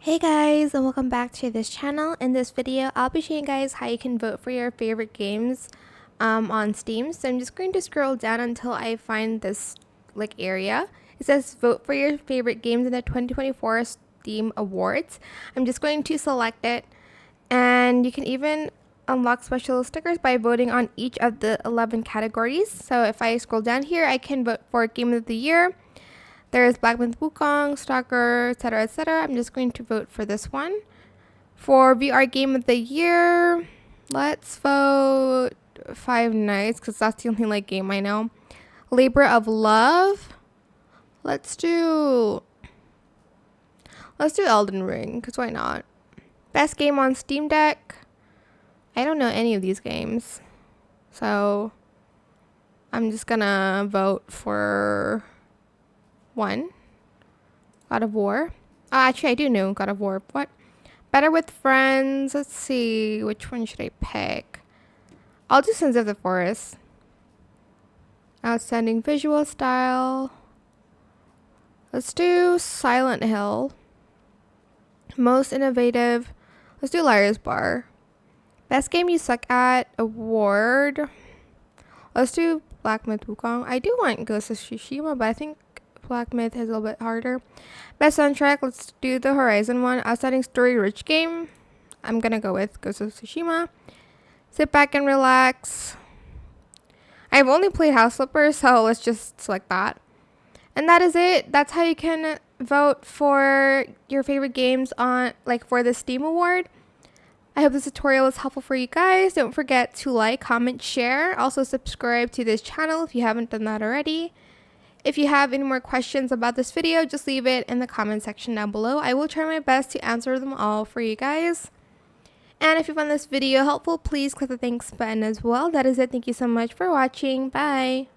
Hey guys, and welcome back to this channel. In this video, I'll be showing you guys how you can vote for your favorite games on Steam. So I'm just going to scroll down until I find this area. It says vote for your favorite games in the 2024 Steam Awards. I'm just going to select it, and you can even unlock special stickers by voting on each of the 11 categories. So if I scroll down here, I can vote for Game of the Year. There's Black Myth Wukong, Stalker, etc., etc. I'm just going to vote for this one. For VR Game of the Year, let's vote Five Nights because that's the only game I know. Labor of Love. Let's do Elden Ring because why not? Best game on Steam Deck. I don't know any of these games, so I'm just gonna vote for one. God of War. Actually, I do know God of War. What? Better with Friends. Let's see. Which one should I pick? I'll do Sins of the Forest. Outstanding visual style. Let's do Silent Hill. Most innovative. Let's do Liar's Bar. Best game you suck at award. Let's do Black Myth Wukong. I do want Ghost of Tsushima, but I think Black Myth is a little bit harder. Best soundtrack, let's do the Horizon one. Outstanding story rich game, I'm gonna go with Ghost of Tsushima. Sit back and relax. I've only played House Flipper, so let's just select that. And that is it. That's how you can vote for your favorite games on for the Steam Award. I hope this tutorial was helpful for you guys. Don't forget to like, comment, share. Also subscribe to this channel if you haven't done that already. If you have any more questions about this video, just leave it in the comment section down below. I will try my best to answer them all for you guys. And if you found this video helpful, please click the thanks button as well. That is it. Thank you so much for watching. Bye.